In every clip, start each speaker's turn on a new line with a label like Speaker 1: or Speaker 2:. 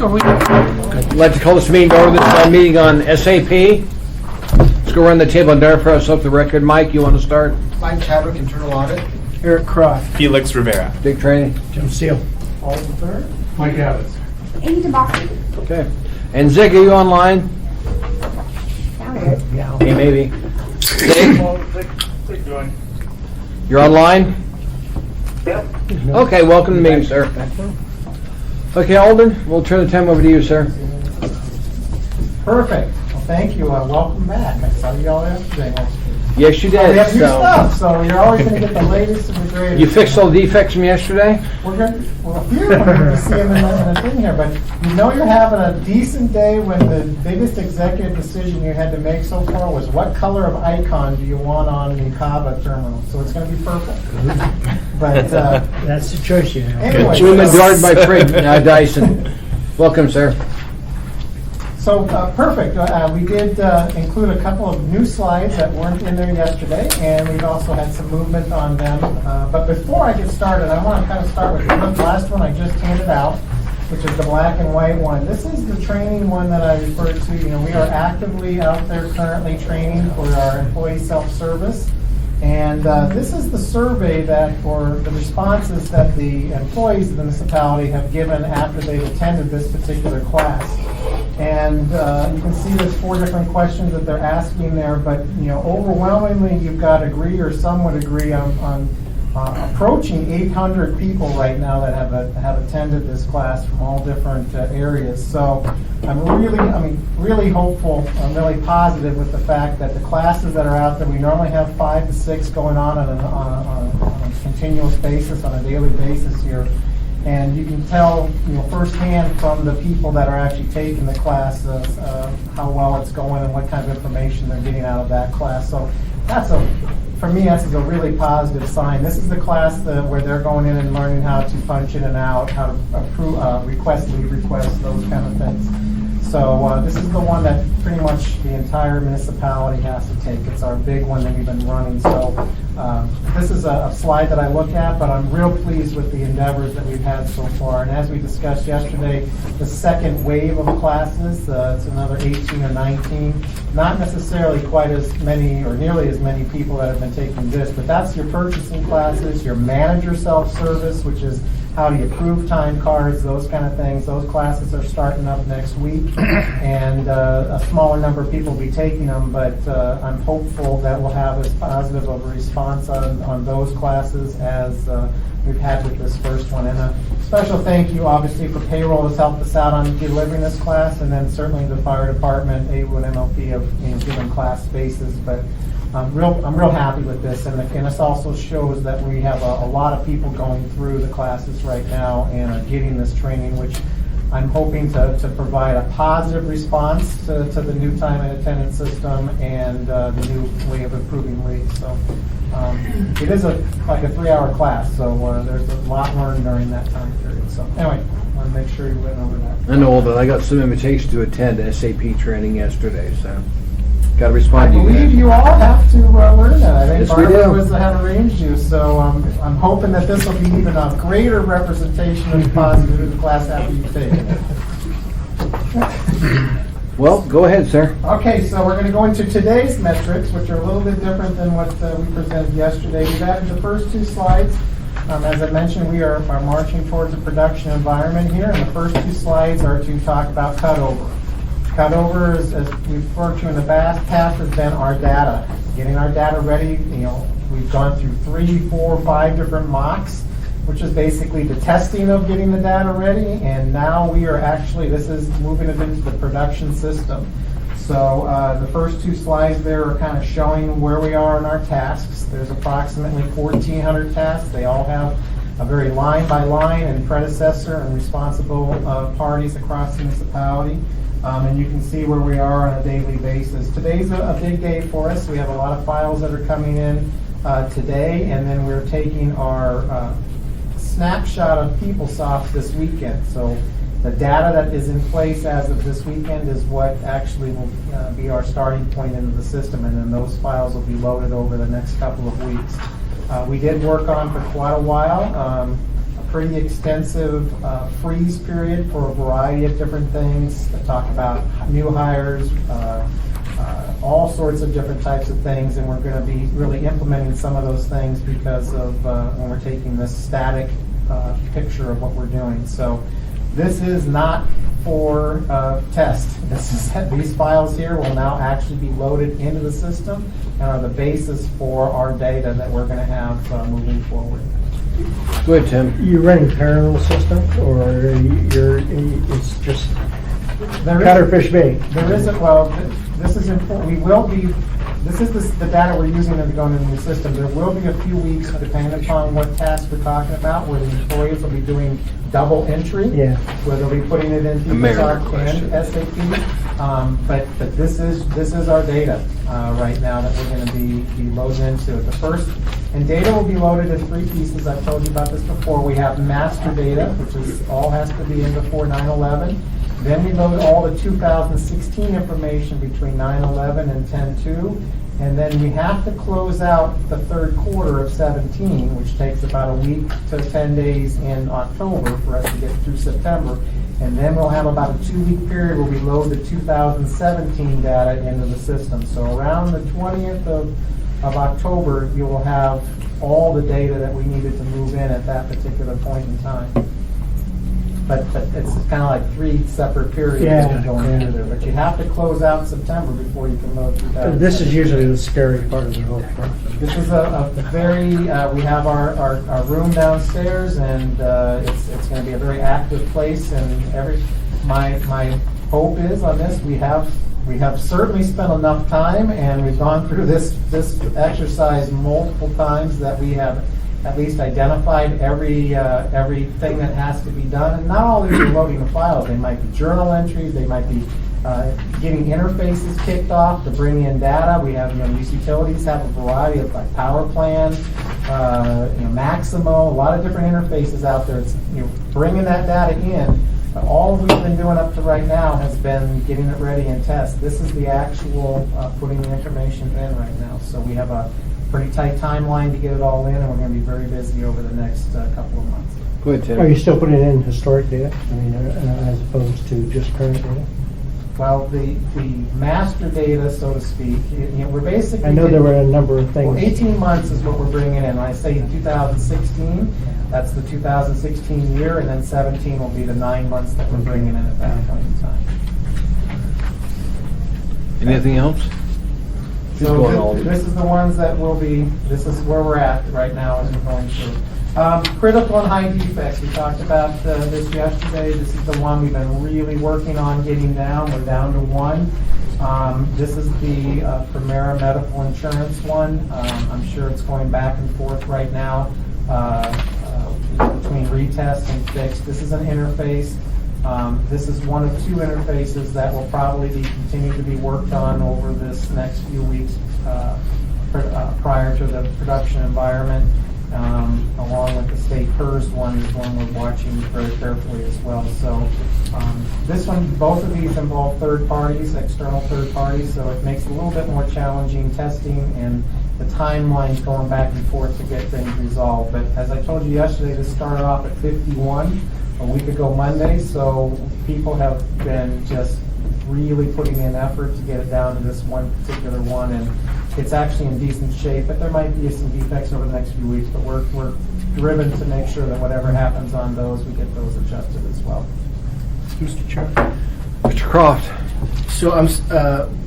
Speaker 1: I'd like to call this meeting to order. This is our meeting on SAP. Let's go around the table and identify ourselves for the record. Mike, you want to start?
Speaker 2: Mike Chadwick, Internal Audit.
Speaker 3: Eric Croft.
Speaker 4: Felix Rivera.
Speaker 1: Big training.
Speaker 3: Jim Steele.
Speaker 2: All in third.
Speaker 3: Mike Evans.
Speaker 5: Amy DeBossi.
Speaker 1: Okay. And Zig, are you online?
Speaker 3: Yeah.
Speaker 1: Hey, maybe. Zig, you're online?
Speaker 2: Yep.
Speaker 1: Okay, welcome to the meeting, sir. Okay, Alden, we'll turn the time over to you, sir.
Speaker 2: Perfect. Well, thank you. Welcome back. I saw you all yesterday.
Speaker 1: Yes, you
Speaker 2: We
Speaker 1: did.
Speaker 2: have new
Speaker 1: So,
Speaker 2: stuff, so you're always going to get the latest and the greatest.
Speaker 1: you fixed all the defects from yesterday?
Speaker 2: We're going to, well, a few of them you see them in the thing here, but you know you're having a decent day when the biggest executive decision you had to make so far was what color of icon do you want on the Kava terminal? So it's going to be purple. But
Speaker 3: That's the choice you have.
Speaker 2: anyway,
Speaker 1: June and Guard by Fred Dyson. Welcome, sir.
Speaker 2: So perfect. We did include a couple of new slides that weren't in there yesterday, and we've also had some movement on them. But before I get started, I want to kind of start with the last one I just handed out, which is the black and white one. This is the training one that I referred to. You know, we are actively out there currently training for our employee self-service. And this is the survey that, or the responses that the employees of the municipality have given after they've attended this particular class. And you can see there's 4 different questions that they're asking there, but you know, overwhelmingly you've got agree or some would agree on approaching 800 people right now that have attended this class from all different areas. So I'm really hopeful. I'm really positive with the fact that the classes that are out there, we normally have 5 to 6 going on a continuous basis, on a daily basis here. And you can tell, you know, firsthand from the people that are actually taking the class how well it's going and what kind of information they're getting out of that class. So for me, that's a really positive sign. This is the class where they're going in and learning how to punch in and out, how to approve, request, leave requests, those kind of things. So this is the one that pretty much the entire municipality has to take. It's our big one that we've been running. So this is a slide that I look at, but I'm real pleased with the endeavors that we've had so far. And as we discussed yesterday, the second wave of classes, it's another 18 or 19. Not necessarily quite as many or nearly as many people that have been taking this, but that's your purchasing classes, your manager self-service, which is how do you approve time cards, those kind of things. Those classes are starting up next week, and a smaller number of people will be taking them, but I'm hopeful that we'll have as positive of a response on those classes as we've had with this first one. And a special thank you, obviously, for payroll has helped us out on delivering this class, and then certainly the fire department, AWO and MLP have given class spaces, but I'm real happy with this, and this also shows that we have a lot of people going through the classes right now and are getting this training, which I'm hoping to provide a positive response to the new time and attendance system and the new way of approving leaves. So it is like a 3-hour class, so there's a lot learned during that time period. So anyway, I want to make sure you went over that.
Speaker 1: I know that I got some invitation to attend SAP training yesterday, so got to
Speaker 2: I
Speaker 1: respond to you.
Speaker 2: believe you all have to learn that. I think
Speaker 1: Yes, we
Speaker 2: Barbara
Speaker 1: do.
Speaker 2: was have arranged you, so I'm hoping that this will be even a greater representation of the positive of the class after you take it.
Speaker 1: Well, go ahead, sir.
Speaker 2: Okay, so we're going to go into today's metrics, which are a little bit different than what we presented yesterday. We've added the first 2 slides. As I mentioned, we are marching towards a production environment here, and the first 2 slides are to talk about cutover. Cutover, as we've referred to in the past, has been our data. Getting our data ready, we've gone through 3, 4, 5 different mocks, which is basically the testing of getting the data ready, and now we are this is moving it into the production system. So the first 2 slides there are kind of showing where we are in our tasks. There's approximately 1,400 tasks. They all have a very line-by-line and predecessor and responsible parties across the municipality. And you can see where we are on a daily basis. Today's a big day for us. We have a lot of files that are coming in today, and then we're taking our snapshot of PeopleSoft this weekend. So the data that is in place as of this weekend is what actually will be our starting point into the system, and then those files will be loaded over the next couple of weeks. We did work on for quite a while a pretty extensive freeze period for a variety of different things. They talk about new hires, all sorts of different types of things, and we're going to be really implementing some of those things because of when we're taking this static picture of what we're doing. So this is not for test. These files here will now actually be loaded into the system and are the basis for our data that we're going to have moving forward.
Speaker 1: Go ahead, Tim.
Speaker 3: You running parallel system, or it's just
Speaker 2: There is-
Speaker 3: catfish bait?
Speaker 2: There isn't, well, this is important. We will be, this is the data we're using to go into the new system. There will be a few weeks, depending upon what tasks we're talking about, where the employees will be doing double entry.
Speaker 3: Yeah.
Speaker 2: Where they'll be putting it in
Speaker 1: American
Speaker 2: PeopleSoft and SAP. But this is our data right now that we're going to be loading into it. The first, and data will be loaded in three pieces. I've told you about this before. We have master data, which is all has to be in before 9/11. Then we load all the 2016 information between 9/11 and 10/2. And then we have to close out the third quarter of 17, which takes about a week to 10 days in October for us to get through September. And then we'll have about a 2-week period where we load the 2017 data into the system. So around the 20th of October, you will have all the data that we needed to move in at that particular point in time. But it's kind of like 3 separate periods
Speaker 3: Yeah,
Speaker 2: going
Speaker 3: yeah.
Speaker 2: into there. But you have to close out September before you can load 2017.
Speaker 3: This is usually the scary part of the whole process.
Speaker 2: This is a very, we have our room downstairs, and it's going to be a very active place. And my hope is on this, we have certainly spent enough time, and we've gone through this exercise multiple times, that we have at least identified everything that has to be done. And not all these are loading the files. They might be journal entries. They might be getting interfaces kicked off to bring in data. We have, these utilities have a variety of like PowerPlan, Maximo, a lot of different interfaces out there. It's, bringing that data in. But all we've been doing up to right now has been getting it ready and test. This is the actual putting the information in right now. So we have a pretty tight timeline to get it all in, and we're going to be very busy over the next couple of months.
Speaker 1: Go ahead, Tim.
Speaker 3: Are you still putting in historic data? I mean, as opposed to just current data?
Speaker 2: Well, the master data, so to speak, we're basically...
Speaker 3: I know there were a number of things.
Speaker 2: Well, 18 months is what we're bringing in. When I say 2016, that's the 2016 year, and then 17 will be the 9 months that we're bringing in at that point in time.
Speaker 1: Anything else? Who's
Speaker 2: So
Speaker 1: going all
Speaker 2: this is the ones that will be, this is where we're at right now as we're going through. Critical and high defects, we talked about this yesterday. This is the one we've been really working on getting down. We're down to 1. This is the Primera Medical Insurance one. I'm sure it's going back and forth right now between retest and fix. This is an interface. This is one of 2 interfaces that will probably be continued to be worked on over this next few weeks prior to the production environment. Along with the state PERS one is one we're watching very carefully as well. So this one, both of these involve third parties, external third parties, so it makes it a little bit more challenging testing and the timelines going back and forth to get things resolved. But as I told you yesterday, this started off at 51 a week ago Monday, so people have been just really putting in effort to get it down to this one particular one, and it's actually in decent shape, but there might be some defects over the next few weeks, but we're driven to make sure that whatever happens on those, we get those adjusted as well.
Speaker 4: Mr. Chair.
Speaker 1: Mr. Croft.
Speaker 4: So I'm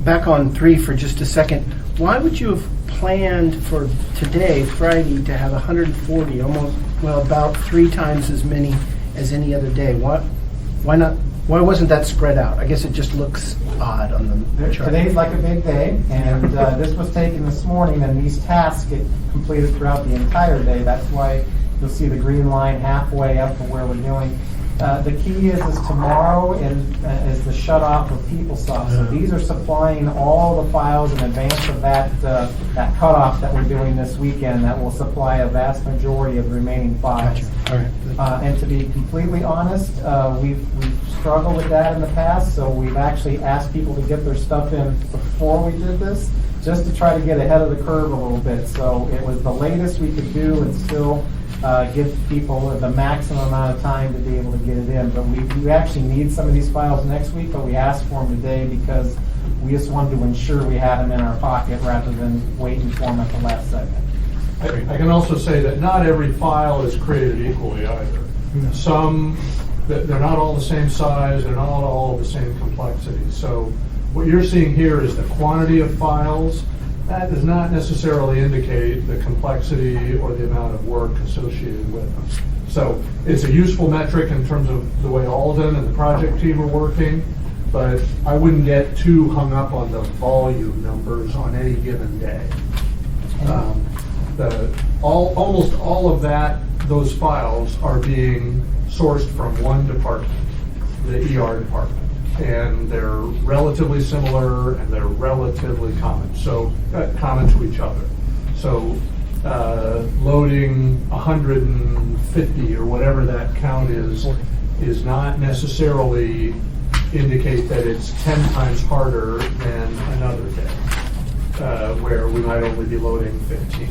Speaker 4: back on 3 for just a second. Why would you have planned for today, Friday, to have 140, almost, well, about 3 times as many as any other day? Why not? Why wasn't that spread out? I guess it just looks odd on the chart.
Speaker 2: Today's like a big day, and this was taken this morning, and these tasks get completed throughout the entire day. That's why you'll see the green line halfway up to where we're doing. The key is tomorrow is the shut off of PeopleSoft. So these are supplying all the files in advance of that cutoff that we're doing this weekend that will supply a vast majority of the remaining files.
Speaker 4: Gotcha. All right.
Speaker 2: And to be completely honest, we've struggled with that in the past, so we've actually asked people to get their stuff in before we did this, just to try to get ahead of the curve a little bit. So it was the latest we could do and still give people the maximum amount of time to be able to get it in. But we actually need some of these files next week, but we asked for them today because we just wanted to ensure we had them in our pocket rather than waiting for them at the last second.
Speaker 5: I can also say that not every file is created equally either. Some, they're not all the same size, they're not all the same complexity. So what you're seeing here is the quantity of files. That does not necessarily indicate the complexity or the amount of work associated with them. So it's a useful metric in terms of the way Alden and the project team are working, but I wouldn't get too hung up on the volume numbers on any given day. Almost all of those files are being sourced from one department, the ER department. And they're relatively similar and they're relatively common, so common to each other. So loading 150 or whatever that count is not necessarily indicate that it's 10 times harder than another day, where we might only be loading 15.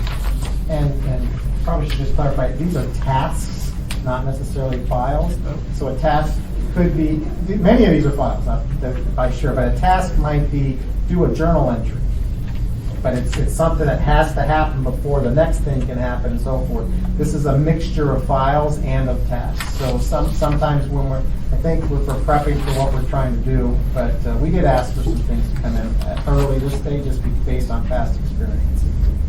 Speaker 5: And
Speaker 2: probably should just clarify, these are tasks, not necessarily files. So a task could be, many of these are files, not by sure, but a task might be do a journal entry. But it's something that has to happen before the next thing can happen and so forth. This is a mixture of files and of tasks. So sometimes when I think we're prepping for what we're trying to do, but we did ask for some things to come in at early this stage just based on past experience.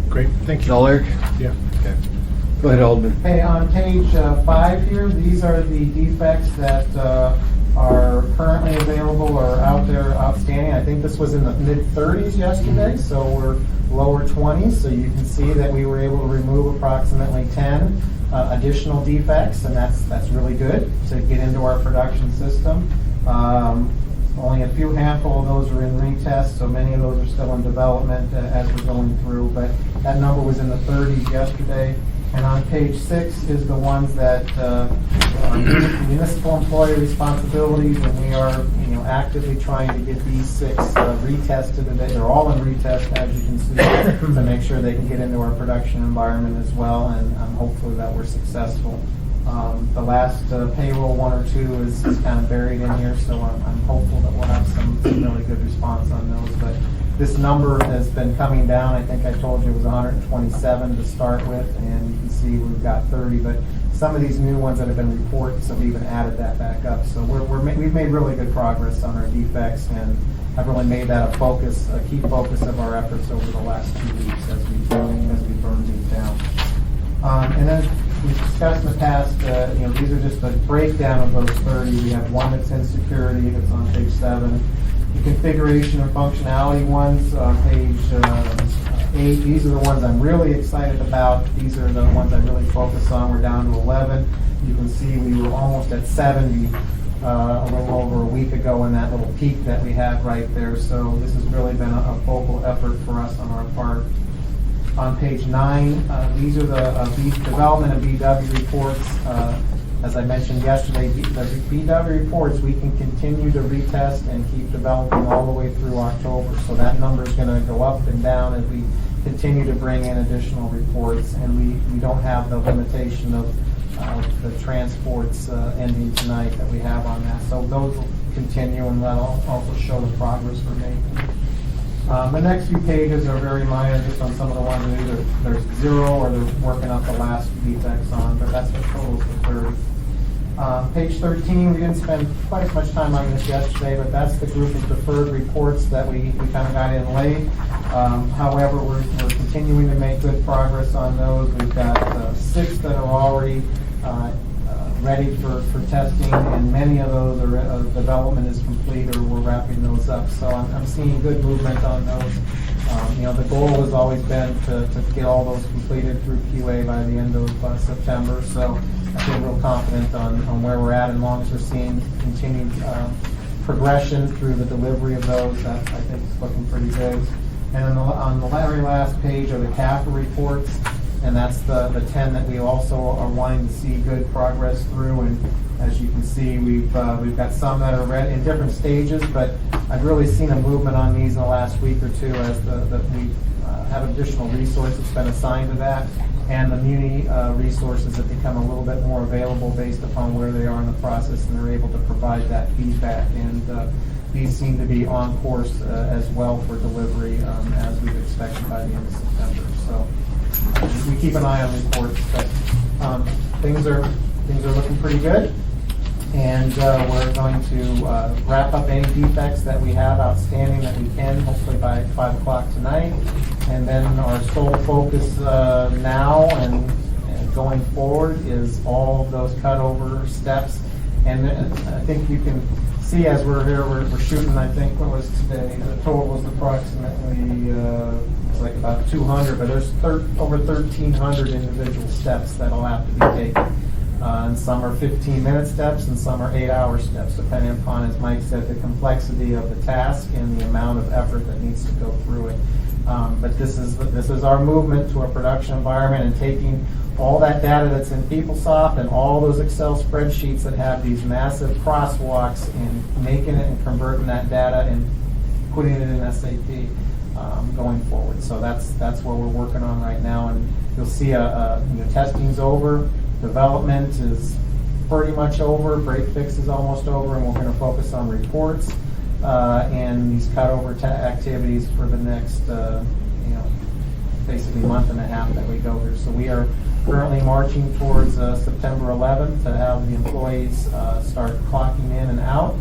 Speaker 4: Great, thank you.
Speaker 1: All, Eric?
Speaker 4: Yeah.
Speaker 1: Okay. Go ahead, Alden.
Speaker 2: Hey, on page 5 here, these are the defects that are currently available or out there outstanding. I think this was in the mid-30s yesterday, so we're lower 20s. So you can see that we were able to remove approximately 10 additional defects, and that's really good to get into our production system. Only a few handful of those are in retest, so many of those are still in development as we're going through. But that number was in the 30s yesterday. And on page 6 is the ones that are municipal employee responsibilities, and we are, actively trying to get these 6 retested today. They're all in retest, as you can see, to make sure they can get into our production environment as well, and hopefully that we're successful. The last payroll 1 or 2 is kind of buried in here, so I'm hopeful that we'll have some really good response on those. But this number has been coming down. I think I told you it was 127 to start with, and you can see we've got 30. But some of these new ones that have been reports have even added that back up. So we've made really good progress on our defects, and I've really made that a key focus of our efforts over the last 2 weeks as we burn these down. And then we've discussed in the past, these are just a breakdown of those 30. We have one that's in security, that's on page 7. The configuration and functionality ones on page 8. These are the ones I'm really excited about. These are the ones I really focus on. We're down to 11. You can see we were almost at 70 a little over a week ago in that little peak that we have right there. So this has really been a focal effort for us on our part. On page 9, these are the development of BW reports. As I mentioned yesterday, the BW reports, we can continue to retest and keep developing all the way through October. So that number is going to go up and down as we continue to bring in additional reports. And we don't have the limitation of the transports ending tonight that we have on that. So those will continue, and that'll also show the progress we're making. The next few pages are very minor, just on some of the ones that either there's 0 or they're working up the last defects on, but that's what totals the 30. Page 13, we didn't spend quite as much time on this yesterday, but that's the group of deferred reports that we kind of got in late. However, we're continuing to make good progress on those. We've got 6 that are already ready for testing, and many of those are development is complete or we're wrapping those up. So I'm seeing good movement on those. The goal has always been to get all those completed through QA by the end of September. So I feel real confident on where we're at, and as long as we're seeing continued progression through the delivery of those, that I think is looking pretty good. And on the very last page are the CAFA reports, and that's the 10 that we also are wanting to see good progress through. And as you can see, we've got some that are in different stages, but I've really seen a movement on these in the last week or two as we have additional resources been assigned to that. and the Muni resources have become a little bit more available based upon where they are in the process, and they're able to provide that feedback. And these seem to be on course as well for delivery as we've expected by the end of September. So we keep an eye on reports, but things are looking pretty good. And we're going to wrap up any defects that we have outstanding that we can, hopefully by 5 o'clock tonight. And then our sole focus now and going forward is all of those cutover steps. And I think you can see as we're here, we're shooting, I think, what was today? The total was approximately, it's like about 200, but there's over 1,300 individual steps that'll have to be taken. And some are 15-minute steps and some are 8-hour steps, depending upon, as Mike said, the complexity of the task and the amount of effort that needs to go through it. But this is our movement to a production environment and taking all that data that's in PeopleSoft and all those Excel spreadsheets that have these massive crosswalks and making it and converting that data and putting it in SAP going forward. So that's what we're working on right now, and you'll see testing's over. Development is pretty much over. Break fix is almost over, and we're going to focus on reports and these cutover activities for the next, basically month and a half that we go here. So we are currently marching towards September 11th to have the employees start clocking in and out.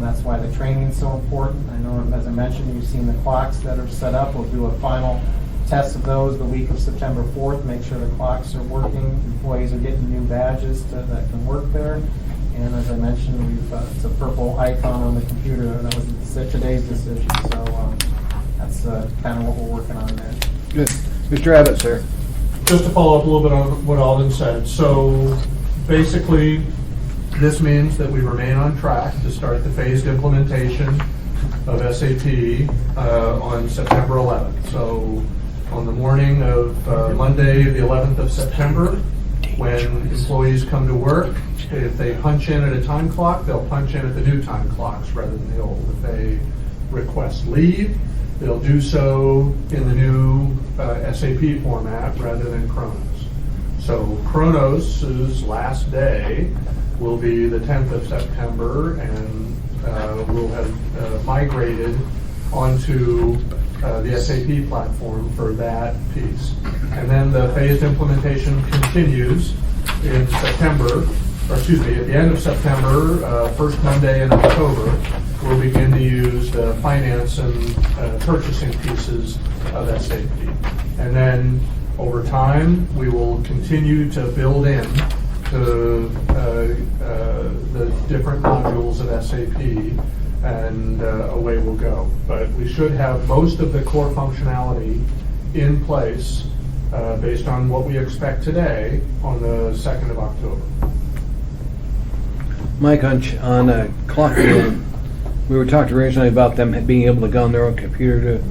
Speaker 2: That's why the training is so important. I know, as I mentioned, you've seen the clocks that are set up. We'll do a final test of those the week of September 4th, make sure the clocks are working, employees are getting new badges that can work there. And as I mentioned, it's a purple icon on the computer. That was today's decision. So that's kind of what we're working on there.
Speaker 1: Good. Mr. Abbott, sir.
Speaker 5: Just to follow up a little bit on what Alden said. So basically, this means that we remain on track to start the phased implementation of SAP on September 11th. So on the morning of Monday, the 11th of September, when employees come to work, if they punch in at a time clock, they'll punch in at the new time clocks rather than the old. If they request leave, they'll do so in the new SAP format rather than Kronos. So Kronos' last day will be the 10th of September, and we'll have migrated onto the SAP platform for that piece. And then the phased implementation continues in September, at the end of September, first Monday in October, we'll begin to use the finance and purchasing pieces of SAP. And then over time, we will continue to build in to the different modules of SAP, and away we'll go. But we should have most of the core functionality in place based on what we expect today on the 2nd of October.
Speaker 1: Mike, on clocking in, we were talking originally about them being able to go on their own computer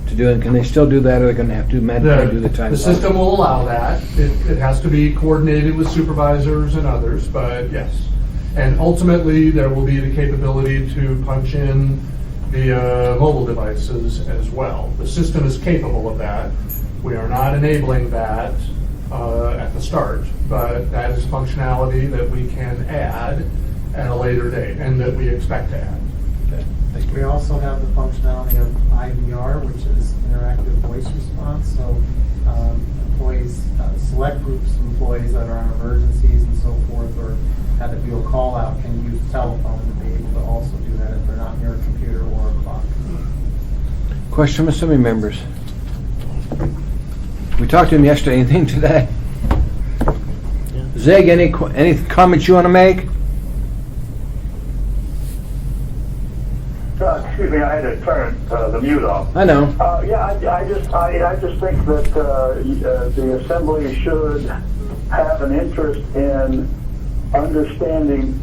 Speaker 1: to do it. Can they still do that, or are they going to have to manually do the time?
Speaker 5: The system will allow that. It has to be coordinated with supervisors and others, but yes. And ultimately, there will be the capability to punch in via mobile devices as well. The system is capable of that. We are not enabling that at the start, but that is functionality that we can add at a later date and that we expect to add.
Speaker 1: Okay. Thank you.
Speaker 2: We also have the functionality of IVR, which is interactive voice response. So employees, select groups of employees that are on emergencies and so forth, or had to do a call out, can use telephone to be able to also do that if they're not near a computer or a clock.
Speaker 1: Question from assembly members. We talked to him yesterday. Anything today? Zig, any comments you want to make?
Speaker 6: Excuse me, I had to turn the mute off.
Speaker 1: I know.
Speaker 6: I just think that the assembly should have an interest in understanding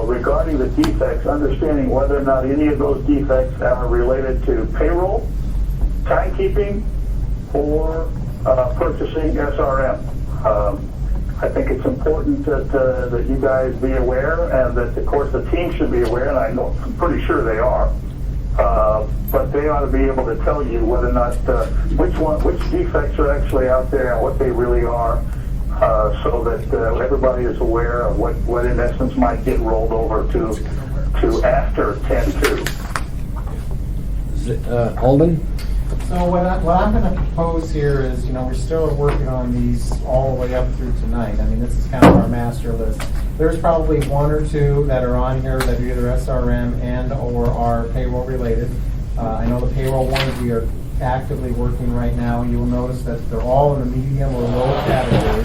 Speaker 6: regarding the defects, understanding whether or not any of those defects are related to payroll, timekeeping, or purchasing SRM. I think it's important that you guys be aware, and that, of course, the team should be aware, and I'm pretty sure they are, but they ought to be able to tell you whether or not which defects are actually out there and what they really are, so that everybody is aware of what in essence might get rolled over to after 10.2.
Speaker 1: Alden?
Speaker 2: So what I'm going to propose here is, we're still working on these all the way up through tonight. I mean, this is kind of our master list. There's probably one or two that are on here that are either SRM and or are payroll related. I know the payroll ones we are actively working right now. You will notice that they're all in the medium or low category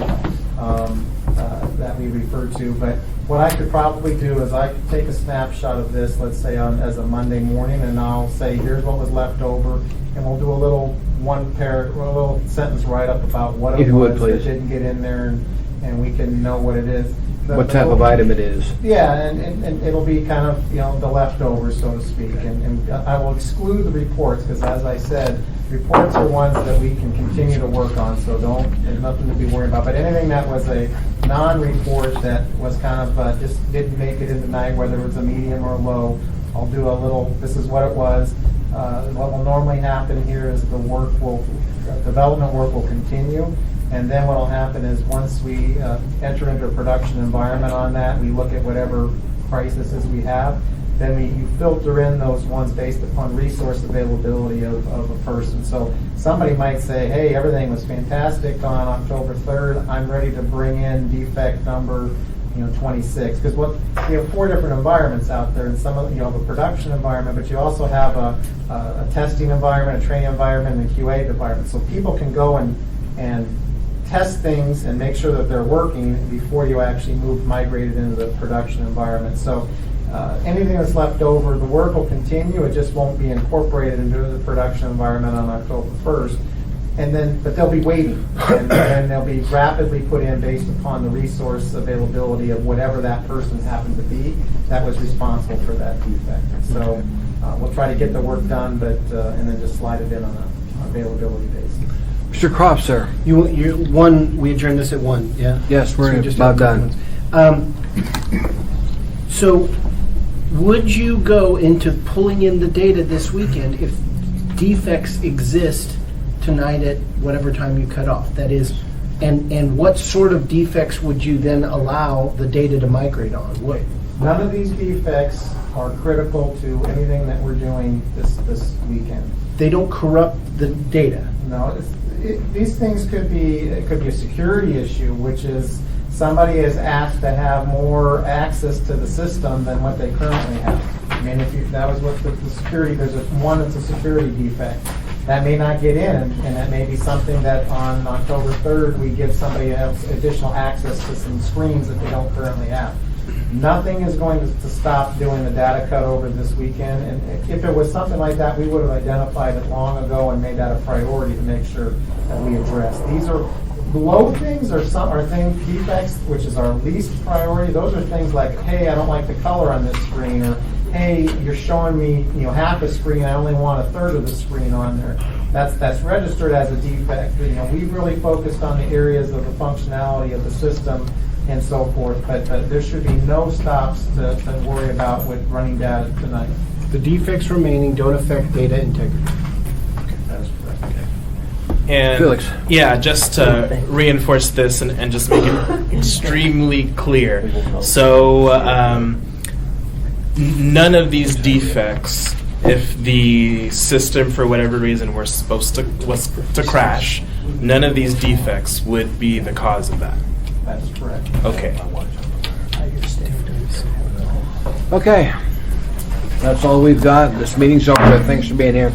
Speaker 2: that we refer to. But what I could probably do is I could take a snapshot of this, let's say as a Monday morning, and I'll say, here's what was left over. And we'll do a little little sentence write-up about what it was that didn't get in there, and we can know what it is.
Speaker 1: What type of item it is.
Speaker 2: Yeah, and it'll be kind of, the leftovers, so to speak. And I will exclude the reports, because as I said, reports are ones that we can continue to work on, so there's nothing to be worried about. But anything that was a non-report that was kind of just didn't make it in tonight, whether it was a medium or a low, I'll do a little, this is what it was. What will normally happen here is development work will continue, and then what will happen is once we enter into a production environment on that, we look at whatever crises we have, then you filter in those ones based upon resource availability of a person. So somebody might say, hey, everything was fantastic on October 3rd, I'm ready to bring in defect number 26, because you have 4 different environments out there, and some of you have a production environment, but you also have a testing environment, a training environment, and a QA environment. So people can go and test things and make sure that they're working before you actually migrate it into the production environment. So anything that's left over, the work will continue, it just won't be incorporated into the production environment on October 1st. But they'll be waiting, and they'll be rapidly put in based upon the resource availability of whatever that person happened to be that was responsible for that defect. So we'll try to get the work done, and then just slide it in on an availability basis.
Speaker 1: Mr. Croft, sir.
Speaker 4: We adjourned this at 1, yeah?
Speaker 1: Yes, we're
Speaker 4: just
Speaker 1: about done.
Speaker 4: So would you go into pulling in the data this weekend if defects exist tonight at whatever time you cut off? That is, and what sort of defects would you then allow the data to migrate on?
Speaker 2: None of these defects are critical to anything that we're doing this weekend.
Speaker 4: They don't corrupt the data.
Speaker 2: No, these things could be a security issue, which is somebody is asked to have more access to the system than what they currently have. I mean, that was what the security, that's a security defect. That may not get in, and that may be something that on October 3rd we give somebody else additional access to some screens that they don't currently have. Nothing is going to stop doing the data cut over this weekend, and if it was something like that, we would have identified it long ago and made that a priority to make sure that we address. These are low things, or things, defects, which is our least priority. Those are things like, hey, I don't like the color on this screen, or hey, you're showing me half a screen, I only want a third of the screen on there. That's registered as a defect. We've really focused on the areas of the functionality of the system and so forth, but there should be no stops to worry about with running data tonight.
Speaker 4: The defects remaining don't affect data integrity.
Speaker 2: That is correct.
Speaker 7: And
Speaker 1: Felix.
Speaker 7: yeah, just to reinforce this and just make it extremely clear. So none of these defects, if the system for whatever reason was to crash, none of these defects would be the cause of that.
Speaker 2: That's correct.
Speaker 7: Okay.
Speaker 1: Okay. That's all we've got. This meeting's over. Thanks for being here.